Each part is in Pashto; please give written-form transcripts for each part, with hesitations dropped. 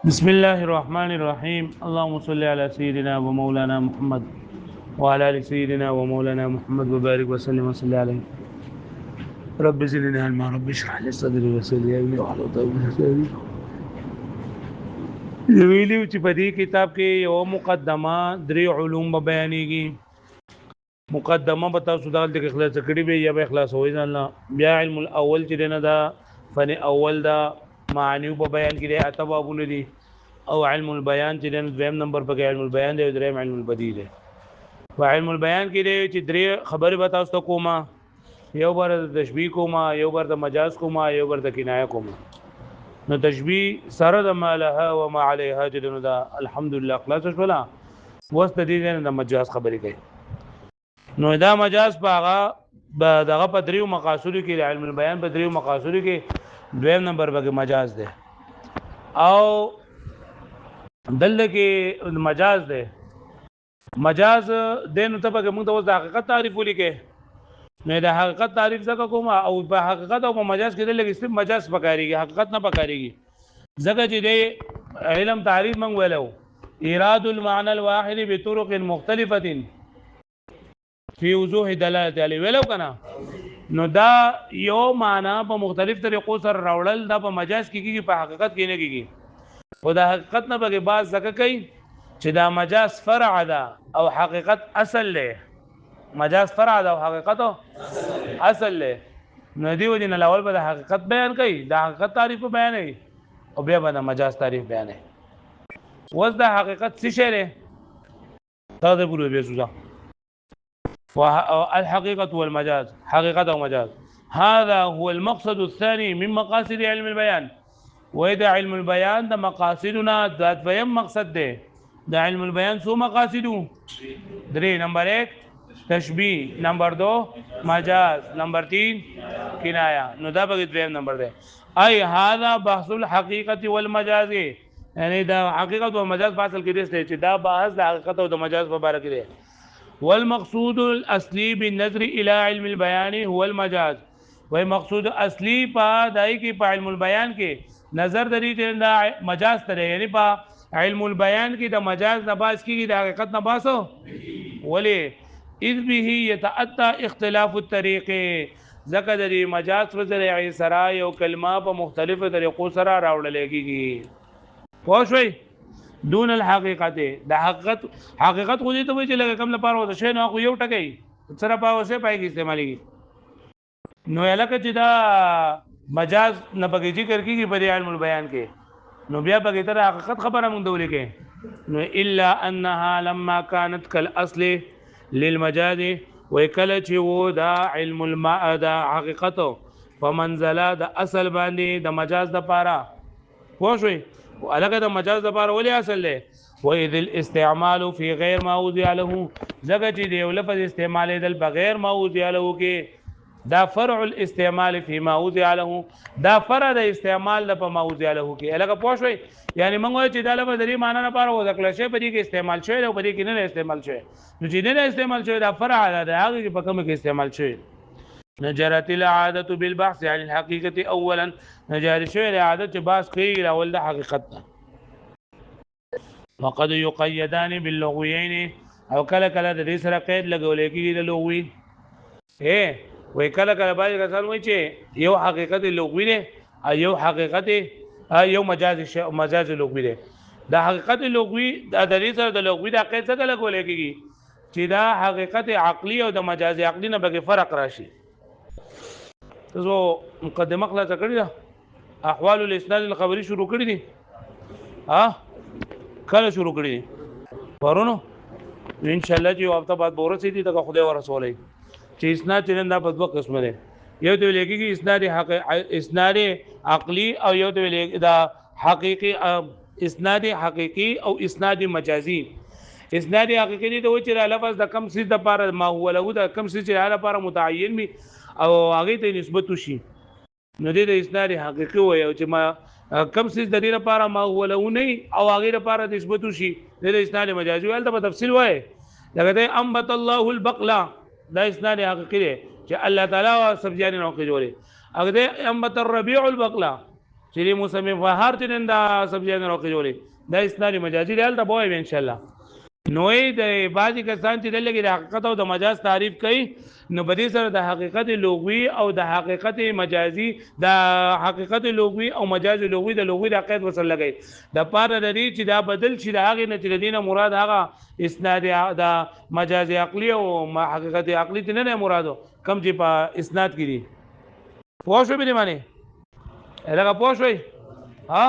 بسم الله الرحمن الرحيم اللهم صل على سيدنا ومولانا محمد وعلى ال سيدنا ومولانا محمد وبارك وسلم وصل عليه رب زدنا علما رب اشرح لي صدري ويسر لي امري واحلل عقدة من لساني ویلیو چې په دې کتاب کې یو مقدمه درې علوم بیانېږي. مقدمه به تاسو دلته کې خلاص کړي به یا به خلاص وای نه بیا علم الاول چې نه دا فن اول دا معنی په بیان کې دی اتبابونه دي او علم البيان چې د دویم نمبر په علم البيان دی او دریم علم البديع دی. په علم البيان کې دی چې درې خبرې به تاسو ته کومه، یو بر د تشبیه کومه، یو بر د مجاز کومه، یو بر د کنایه کومه. نو تشبیه سره د ما لها و ما عليها چې نو دا الحمدلله خلاص شولا وس د دې نه د مجاز خبرې کوي. نو دا مجاز په هغه دغه په دریو مقاصدو کې علم البيان په دریو مقاصدو کې دویم نمبر به مجاز دی او دلته کې مجاز دی. مجاز دین ته په موږ د حقیقت تعریف ولیکې نه د حقیقت تعریف ځکه کوم او په حقیقت او په مجاز کې دلته صرف مجاز پکاريږي حقیقت نه پکاريږي ځکه چې د علم تعریف موږ ویلو ایراد المعنى الواحد بطرق مختلفه فی وضوح دلالت علی ویلو کنه. نو دا یو معنی په مختلف طریقو سره راوړل دا په مجاز کې کیږي په حقیقت کې نه کیږي. او دا حقیقت نه به بعض ځکه کوي چې دا مجاز فرع ده او حقیقت اصل له مجاز فرع ده او حقیقت اصل له. نو دی ودی نه اول به حقیقت بیان کوي دا حقیقت تعریف بیان کوي او بیا به مجاز تعریف بیان کوي. وز دا حقیقت څه شی ده دا د ګورو به سوزا الحقيقة والمجاز حقيقة ومجاز. هذا هو المقصد الثاني من مقاصد علم البيان. وإذا علم البيان ده مقاصدنا ذات بيان مقصد ده علم البيان سو مقاصده دري نمبر 1 تشبيه نمبر 2 مجاز نمبر 3 كناية. نو ده بقى دویم نمبر ده اي هذا بحث الحقيقة والمجاز يعني ده حقيقة والمجاز فاصل کې دي چې دا بحث د حقیقت او د مجاز په اړه کې دی. والمقصود الاصلي بالنظر الى علم البيان هو المجاز. وای مقصود اصلي په دای کې په علم البيان کې نظر درې د مجاز تر یعنی په علم البيان کې د مجاز نه باس کېږي د حقیقت نه باسو ولی اذ به يتاتى اختلاف الطريق ذکر د مجاز په ذریعه سره یو کلمه په مختلفو طریقو سره راوړل کېږي. پوه شئ دون الحقیقت د حقیقت خو دې ته وایي چې لکه کوم لپاره وځي شی نو خو یو ټکی سره پاوسه پای کې استعمالي نو الکه چې دا مجاز نه پکې ذکر کیږي په علم البيان کې نو بیا پکې تر حقیقت خبره مونږ دولې کې نو الا انها لما كانت كالاصل للمجاز وکله چې و دا علم الماء دا حقیقت په منزله د اصل باندې د مجاز د پاره پوه شئ الګا د مجاز لپاره ولې اصل له واذ الاستعمال في غير ما وضع له زګه چې دی لفظ استعمال دل بغیر ما وضع له کې دا فرع الاستعمال في ما وضع له دا فرع د استعمال په ما وضع له کې الګا پوښوي یعنی موږ چې دا لفظ لري معنی لپاره وځکل شي په دې کې استعمال شوی او په دې کې نه استعمال شوی نو چې نه استعمال شوی دا فرع ده هغه په کوم کې استعمال شوی. نجرت العاده بالبحث عن الحقيقه اولا نجار شوی العاده چې باس کوي اول د حقیقت وقد يقيدان باللغويين او کله کله د دې سره قید لګول کېږي د لغوي وای کله کله باندې کسان وایي چې یو حقیقت لغوي دی او یو حقیقت یو مجاز لغوي دی. د حقیقت لغوي د دې سره د لغوي د قید څخه لګول کېږي چې دا حقیقت عقلی او د مجاز عقلی نه به فرق راشي. تاسو مقدمه خلاص کړی ده احوال الاسناد الخبري شروع کړی دي کله شروع کړی دي پرونو ان شاء الله چې وخت بعد بورسې دي ته خدای ورسولې چې اسناد چنن دا په دوه قسمه دي یو ته لګي اسناد عقلی او یو ته لګي دا حقيقي اسناد حقيقي او اسناد مجازي. اسناد حقيقي دي ته و چې لفظ د کم سیز د لپاره ما هو له د کم سیز لپاره متعین می او هغه ته نسبت شي نو د اسناد حقيقي وي او چې ما کم سیز د دې لپاره ما هو له نه او هغه لپاره نسبت شي د اسناد مجازي ول ته په تفصیل وای لکه انبت الله البقلا دا اسناد حقيقي دی چې الله تعالی سبزیان نو کې جوړي هغه انبت الربيع البقلا چې چې موسم بهار چې دا سبزیان راوخی جوړي دا اسناد مجازي دی البته به ان شاء الله. نوې د بعضی کسان چې دلته د حقیقت او د مجاز تعریف کوي نو بدی سره د حقیقت لغوي او د حقیقت مجازي د حقیقت لغوي او مجاز لغوي د لغوي د قید وسره لګي د پاره لري چې دا بدل شي د هغه نه چې دینه مراد هغه اسناد د مجاز عقلی او حقیقت عقلی ته نه مرادو کم چې په اسناد کې دي پوه شو به معنی هغه پوه شوي ها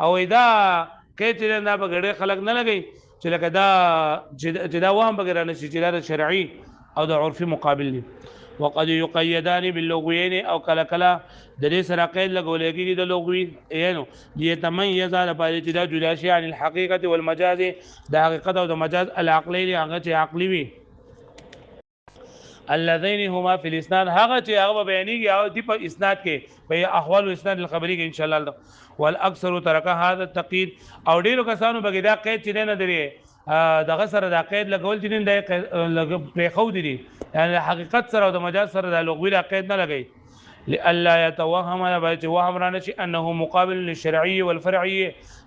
او دا کې چې نه په ګډه خلک نه لګي چې لکه دا چې دا وهم بغیر نه شي چې دا شرعي او د عرفي مقابل دي. وقد يقيدان باللغويين او کله کله د دې سره قید لګول کېږي د لغوي یعنی ليتميز لپاره چې دا جدا شي عن الحقيقه والمجاز د حقیقت او د مجاز العقلي هغه چې عقلي وي الذين هما في الاسناد هغه چې هغه بیانېږي او د په اسناد کې په احوال الاسناد الخبري کې ان شاء الله. والاكثر ترك هذا التقييد او ډیرو کسانو بګی دا قید چې نه دري دغه سره دا قید لګول چې نه د پرخو دي یعنی حقیقت سره او د مجاز سره د لغوي دا قید نه لګي لالا يتوهم باید وهم را نشي انه مقابل للشرعي والفرعي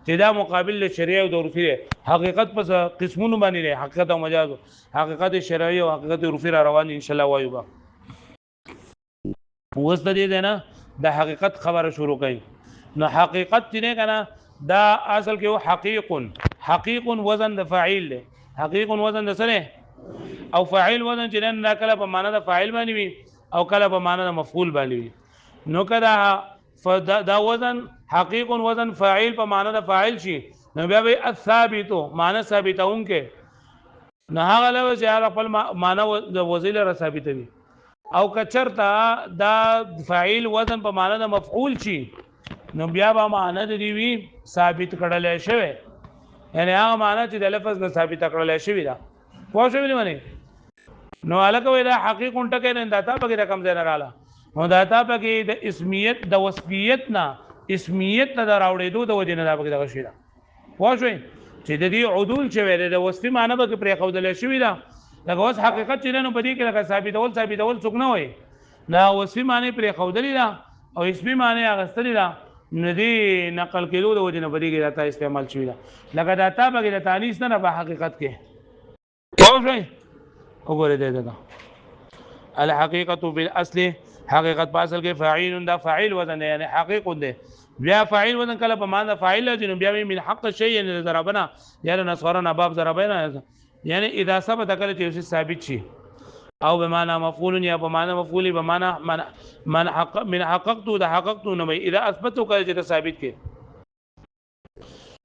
چې دا مقابل للشرعي او د عرفي حقیقت پس قسمونه باندې لري حقیقت او مجاز حقیقت شرعي او حقیقت عرفي را روان ان شاء الله وایو با وسط دې نه د حقیقت خبره شروع کړي نو حقیقت چې نه کنه دا اصل کې حقیق وزن د فاعل له حقیق وزن د سره او فاعل وزن چې نه کله په معنا د فاعل باندې وي او کله په معنا د مفعول باندې وي نو کدا دا وزن حقیق وزن فاعل په معنا د فاعل شي نو بیا به الثابت معنا ثابتون کې نه هغه له چې هغه خپل معنا د وزیل را ثابتوي او کچرتا دا فاعل وزن په معنا د مفعول شي نو بیا به معنا د دی وی ثابت کړل شوی یعنی هغه معنا چې د لفظ نه ثابت کړل شوی دا پوه شو به معنی نو الکه ویلا حقیق ټکه نه داتا پکې رقم ځای نه رااله نو داتا پکې د اسمیت د وصفیت نه اسمیت ته راوړېدو د وجه نه دا پکې دغه شی دا پوه شو چې د دې عدول شوی د وصفي معنا به پرې خودل شوی دا دغه اوس حقیقت چې نه بدی کې لکه ثابتول څوک نه وای دا وصفي معنی پرې خودل دا او اسمی معنی اغستل دا ندی نقل کېدو د وجه نه بدی کې داتا استعمال شوی دا لکه داتا پکې د تانیث نه په حقیقت کې پوه شو وګوره دې دا الحقيقه بالاصل حقیقت په اصل کې فاعل دا فاعل وزن یعنی حقیق دی بیا فاعل وزن کله په معنا فاعل لري بیا من حق شيء یعنی ضربنا یعنی نصرنا باب ضربنا یعنی اذا ثبت کله چې ثابت شي او بمعنى مفعول یا بمعنى مفعول بمعنى من حققت ده حققت نو اذا اثبتوا کله چې ثابت کې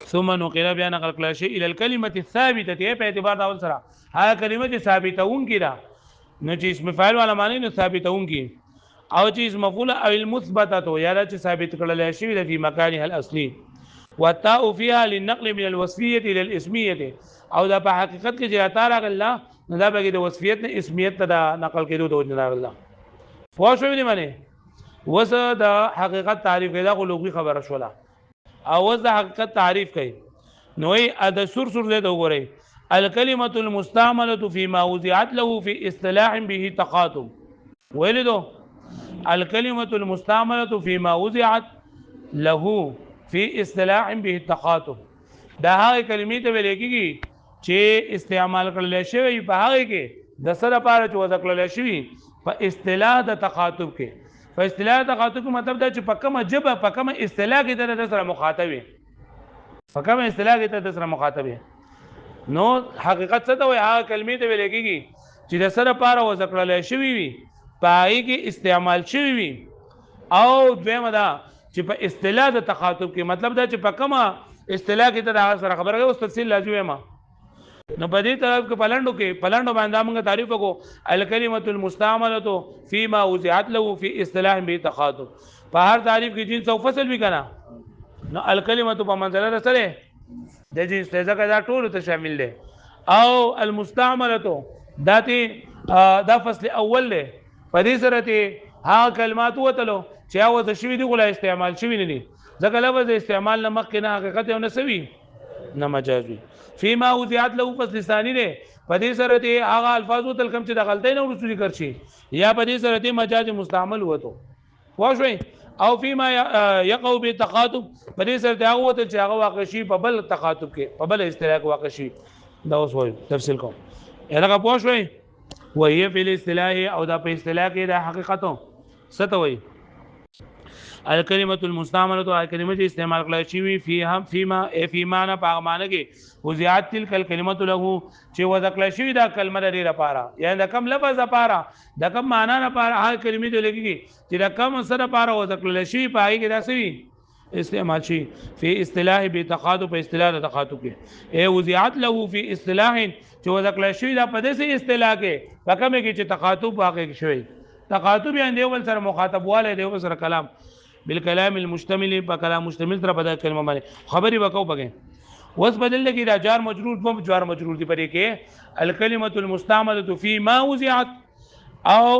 ثم نقل بیا نقل کړل شي الى الكلمه الثابته په اعتبار دا اول سره هغه کلمه چې ثابتون کی دا نو چې اسم فاعل ولا معنی نو ثابتون کی او چې اسم مفعول او المثبته یا چې ثابت کړل شي د فی مکانها الاصلي والتاء فيها للنقل من الوصفيه الى الاسميه او دا په حقیقت کې چې اثر الله نو دا به د وصفیت نه اسمیت ته نقل کېدو د وجه الله پوه شو دې معنی وسه د حقیقت تعریف دا لغوي خبره شولا او وسه د حقیقت تعریف کوي نو ای د سر له وګورئ الكلمه المستعمله فيما وضعت له في اصطلاح به تقاطب ولدو الكلمه المستعمله فيما وضعت له في اصطلاح به تقاطب دا هغه کلمې ته ویل کېږي چې استعمال کړل شوی په هغه کې د سره لپاره چې وضع کړل شوی په اصطلاح د تخاطب کې په اصطلاح د تخاطب مطلب دا چې په کومه جبه په کومه اصطلاح کې د سره مخاطب وي په کومه اصطلاح کې د سره مخاطب وي نو حقیقت څه ته وایي هغه کلمې ته ویل کېږي چې د سره لپاره وضع کړل شوی وي په هغه کې استعمال شوی وي او دویمه دا چې په اصطلاح د تخاطب کې مطلب دا چې په کومه اصطلاح کې د سره خبره اوس تفصیل لازمه ما نو په دې طرف کې پلانډو باندې موږ تعریف وکړو الکلمه المستعمله فيما وضعت له في اصطلاح به تخاطب په هر تعریف کې جنس او فصل وی کنه نو الکلمه په منزله سره د جنس ځکه دا ټول ته شامل دي او المستعمله دا فصل اول له په دې سره ته ها کلمات وتلو چې هغه د شوی دی غلا استعمال شوی نه دي ځکه لفظ استعمال نه مخکې نه حقیقت او نه سوي نه مجازي فيما وضعت له پس لسانی ده په دې سره ته هغه الفاظ تل کم چې د غلطۍ نه ورسوري کرشي یا په دې سره ته مجاز مستعمل وته واښوي او فيما يقع بالتخاطب په دې سره دا وته چې هغه واقع شي په بل تخاطب کې په بل اصطلاح کې واقع شي دا اوس وایو تفصیل کوم هغه پوه شوي وهي في الاصطلاح او دا په اصطلاح کې دا حقیقتو ستوي الکلمه المستعمله کلمه چې استعمال کړل شي فيما نه په معنی کې وزيات تلك الكلمه له چې وذکر شي دا کلمه لري لپاره یعنی دا کم لفظ لپاره دا کم معنی لپاره هغه کلمې ته لګي چې دا کم سره لپاره وذکر شي پای کې دا سوي استعمال شي في اصطلاح بتخاطب په اصطلاح د تخاطب کې اي وزيات له في اصطلاح چې وذکر شي دا په دې اصطلاح کې رقم کې چې تخاطب واقع شوی تخاطب یعنی دیول سره مخاطب والے دیول سره کلام بالکلام المشتمل په کلام مشتمل سره په دا کلمه باندې خبري وکاو بګې وس بدل لګي دا جار مجرور په جار مجرور دی پرې کې الکلمه المستعمله في ما وزعت او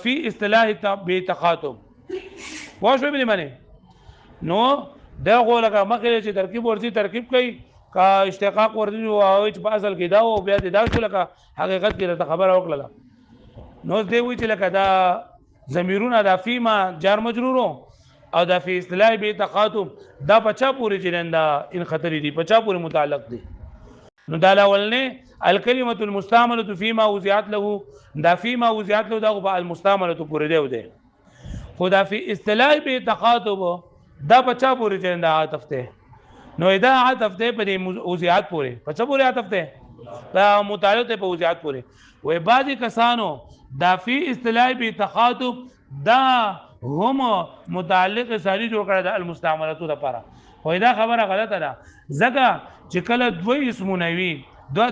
في اصطلاح بتخاطب واښو به معنی نو دا غولګه مخې چې ترکیب ورسي ترکیب کوي کا اشتقاق ورسي او چې په اصل کې دا او بیا دا شو لکه حقیقت کې ته خبر وکړه نو دې وی چې لکه دا ضمیرونه دا فيما جار مجرورو او دا فی اصطلاح به تخاطب دا پچا پوری چرندا ان خطر دي پچا پوری متعلق دي نو دا اولنه الکلمه المستعمله فيما وزعت له دا فيما وزعت له دا المستعمله پوری دی وده خدا فی اصطلاح به تخاطب دا پچا پوری چرندا عطف ته نو دا عطف ته په وزعت پوری پچا پوری عطف ته دا متعلق ته په وزعت پوری وای بعضی کسانو دا فی اصطلاح به تخاطب دا هم متعلق ساری جوړ کړه د المستعملاتو لپاره خو دا خبره غلطه ده ځکه چې کله دوه اسمونه وي دوه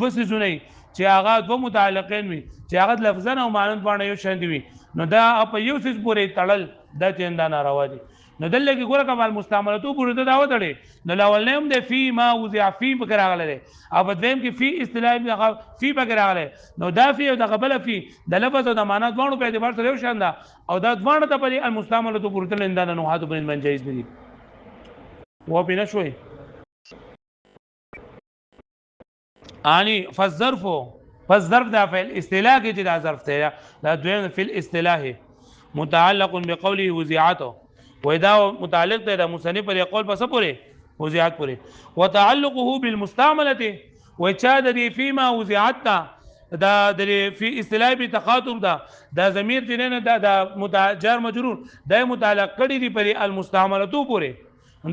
سيزونه چې هغه دوه متعلقین وي چې هغه لفظا او معنی باندې یو شان دي نو دا په یو سیس پورې تړل د چندا ناروا دي نو دلته کې ګوره کمال مستعملاتو پورې ته دا وتړي نو لاول نیم د فی ما وضع فی بکر راغله او بدیم کې فی اصطلاح فی بکر راغله نو دا فی او د قبل فی د لفظ او د معنا دوه په اعتبار سره یو شان ده او دا دوه ته په المستعملاتو پورې تل اندان نو هاتو بن جایز دي و بنا شوي اني فالظرف دا فعل اصطلاح کې دا ظرف ته دا دویم فی الاصطلاح متعلق بقوله وزعته ودا متعلق ده مصنف پر قول پس پوره وزعت پوره وتعلقه بالمستعمله وچا د فيما وزعت دا د فی اصطلاح به تخاطب دا ضمیر جننه دا متجر مجرور د متعلق کړي دي پر المستعمله پوره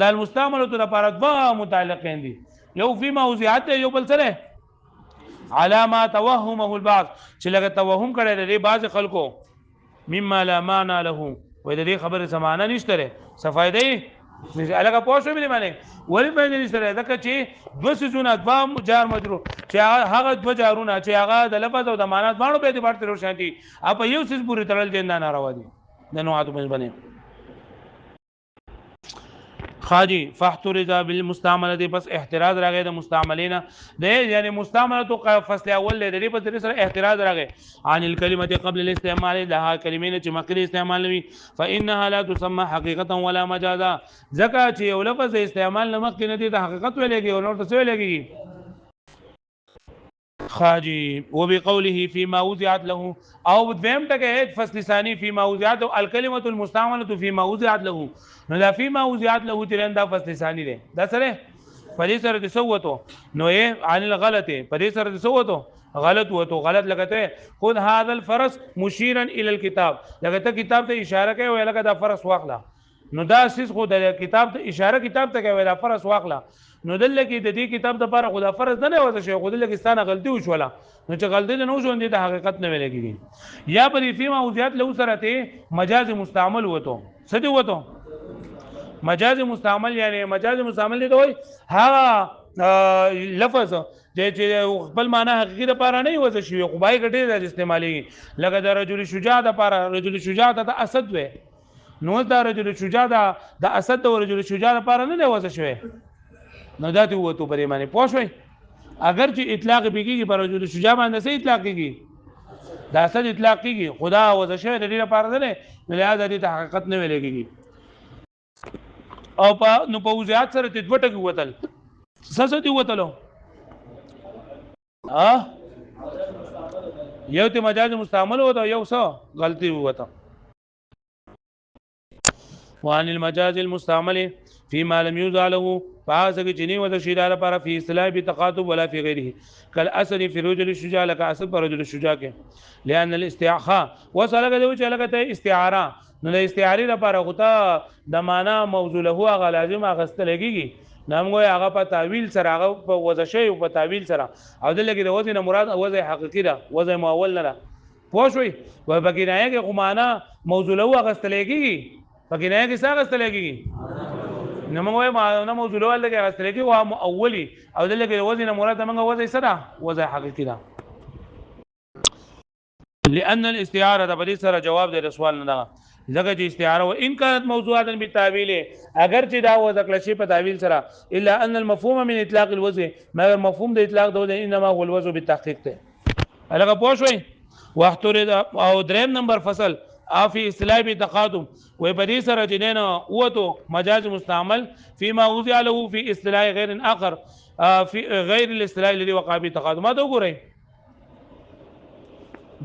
دا المستعمله لپاره دوا متعلقین دي یو فيما وزعت یو بل سره علامه توهمه البعض چې لکه توهم کړي لري بعض خلکو مما لا معنى له وې د دې خبره سمانه نشته څه فائدې الګه پوښتنه مې معنی ولی فائدې نشته دا چې دو سيزونه دوا جار مجرور چې هغه دو جارونه چې هغه د لفظ او د معنا باندې په اعتبار سره شانتي اپ یو سیس پوری تړل دي نه ناروا دي د نوعاتو باندې خاجی فاحترز بالمستعمله بس احتراز راغی د مستعملینا د یعنی مستعمله تو فصل اول لري په تر سره احتراز راغی عن الكلمه قبل الاستعمال لها کلمین چې مخکې استعمال وي فانها لا تسمى حقیقتا ولا مجازا ځکه چې یو لفظ استعمال نه مخکې نه دي د حقیقت ویلېږي او نور څه ویلېږي خاجی وبقوله فيما وضعت له او دویم ټکه فصل ثانی فيما وضعت الكلمه المستعمله فيما وضعت له نو دا فيما وضعت له ترنده فصل ثانی ده دا سره پدې سره د سوتو نو یې عن الغلط پدې سره د سوتو غلط وته غلط لګته خود هذا الفرس مشيرا الى الكتاب لګته کتاب ته اشاره کوي ولا دا فرس واخلا نو دا سیس خو د کتاب ته اشاره کتاب ته کوي دا فرس واخلا نو دلته کې د دې کتاب د لپاره خدا فرض نه وځي شي خو دلته کې ستانه غلطي وشوله نو چې غلطي نه وشوندې د حقیقت نه ویلېږي یا پر فيما وضعت له سره ته مجاز مستعمل وته څه دی وته مجاز مستعمل یعنی مجاز مستعمل دی وای ها لفظ چې خپل معنا حقیقي لپاره نه وځي شي خو بای ګټي د استعمالي لکه د رجل شجاع لپاره رجل شجاع ته اسد وې نو دا رجل شجاع د اسد او رجل شجاع لپاره نه وځي شي نو دا ته وته پرې معنی پوښوي اگر چې اطلاق بيږي پر رجل شجاع باندې سي اطلاق کیږي دا اسد اطلاق کیږي خدا وځي شي د دې لپاره نه لہذا دې حقیقت نه ویل کیږي او په نو په وضعیت سره د دوه ټکي وتل څه دي وتلو یو ته مجاز مستعمل وته یو څه غلطي وته وعن المجاز المستعمل فيما لم يوضع له فهذا جني وذا لپاره في اصطلاح بتقاطب ولا في غيره كالاسد في رجل الشجاع لك اسد پر رجل الشجاع کې لان الاستعخاء وسلګه دی چې لګه استعاره نو د استعاری لپاره غوته د معنا موضوع له هغه لازم اغستلګي نامغه هغه په تعویل سره هغه په وځشي او په تعویل سره او دلته د وزن مراد وزن حقيقي ده وزن مؤول نه ده پوه شوي و په کنایه کې غمانه موضوع له اغستلګي په کنایه کې څه اغستلګي نو موږ وايي نه موضوع له اغستلګي او مؤولي او دلته د وزن مراد موږ وزن سره وزن حقيقي ده لان الاستعاره د بدی سره جواب دی سوال نه ده ځکه چې استعاره و ان كانت موضوعا بالتاويل اگر چې دا و ذکر شي په تعویل سره الا ان المفهوم من اطلاق الوزن مگر مفهوم د اطلاق د انما هو الوزن بالتحقيق ته الګه پوه شوي واحترد او دریم نمبر فصل فی اصطلاح بتقادم و بدی سره جنینا اوتو مجاز مستعمل فيما وضع له في اصطلاح غیر اخر في غیر الاصطلاح الذي وقع به تقادم ما ته وګورئ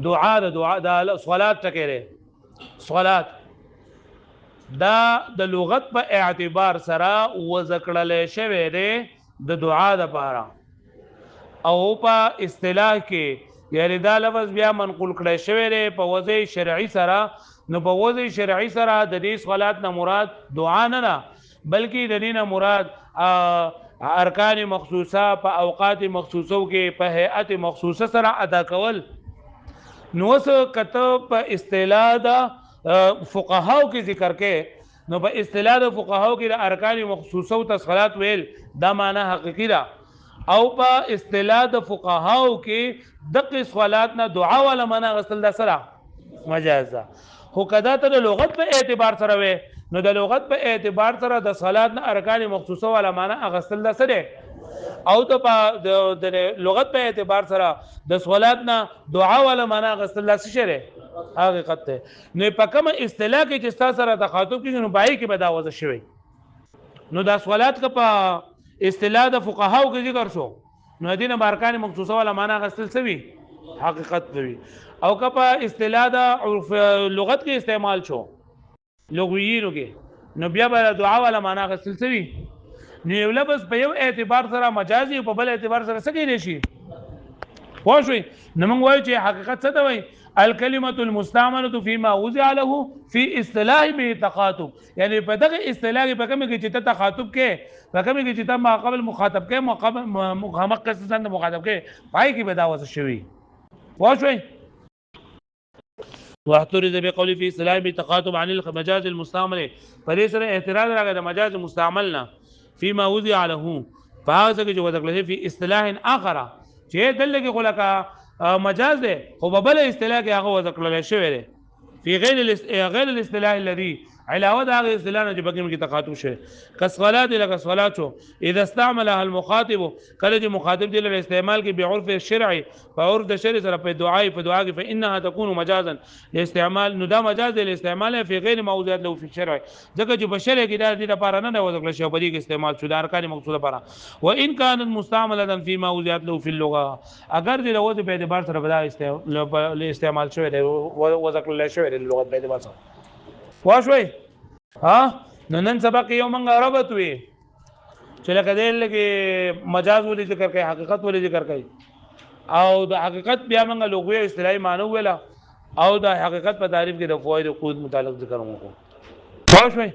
دعاء د صلات ټکره صلات دا د لغت په اعتبار سره وذکرل شوی دی د دعا د پاره او په اصطلاح کې یعنی دا لفظ بیا منقول کړی شوی دی په وضع شرعي سره نو په وضع شرعي سره د دې صلات نه مراد دعا نه بلکې د دې نه مراد ارکان مخصوصه په اوقات مخصوصو کې په هيئت مخصوصه سره ادا کول نو څه کته په اصطلاح دا فقهاو کې ذکر کې نو په اصطلاح د فقهاو کې د ارکان مخصوصه او تصلات ویل دا معنی حقيقي ده او په اصطلاح د فقهاو کې د صلات نه دعا ولا معنی غسل د سره مجاز ده هو کدا ته د لغت په اعتبار سره وي نو د لغت په اعتبار سره د صلات نه ارکان مخصوصه ولا معنی غسل د سره او د لغت په اعتبار سره د صلات نه دعا ولا معنی غسل د سره حقیقت ته نو په کومه اصطلاح کې چې تاسو سره تخاطب کې نو بای کې بداوځه شوی نو د صلات کې په اصطلاح د فقهاو کې ذکر شو نو دینه بارکان مخصوصه ولا معنی غسل سوي حقیقت دوی او که په اصطلاح د عرف لغت کې استعمال شو لغویینو کې نو بیا به دعا ولا معنی غسل سوي نو یو لفظ په یو اعتبار سره مجازي په بل اعتبار سره څه کېږي شي پوه شئ نو موږ وایو چې حقیقت څه ته وایي الكلمه المستعمله فيما وضع له في اصطلاح بتقاطب یعنی په دغه اصطلاح په کوم کې چې ته تخاطب کې په کوم کې چې ته ما قبل مخاطب کې مخامخ قصصا مخاطب کې پای کې بداوځه شوی پوه شئ واحترز بقول في اصطلاح بتقاطب عن المجاز المستعمل فليس اعتراض راغی د مجاز مستعملنا فيما وضع له فهذا کې جو ذکر في اصطلاح اخر چې دلته کې خلک مجاز ده خو په بل اصطلاح کې هغه ذکر شوی دی في غیر الاصطلاح الذي علاوه د هغه اصطلاح نه چې بګم کې تخاطب شوی کصلات لك صلات اذا استعملها المخاطب کله چې مخاطب دې له استعمال کې بعرف الشرعي په عرف د شرع سره په دعا کې فانها تكون مجازا لاستعمال نو دا مجاز دی لاستعمال في غیر موضوعات له في الشرع ځکه چې په شرع کې دا د لپاره نه ذکر شوی په دې کې استعمال شو د ارکان مقصوده لپاره وان كانت مستعمله في موضوعات له في اللغه اگر دې له په اعتبار سره بدا استعمال شوی دی و ذکر شوی دی لغت په اعتبار سره واښوي نو نن سبق یو منګه ربط وي چې لکه دې لکه مجاز ولې ذکر کوي حقیقت ولې ذکر کوي او د حقیقت بیا منګه لغوي اصطلاحي معنی ویلا او د حقیقت په تعریف کې د فوائد قود متعلق ذکر وکړو واښوي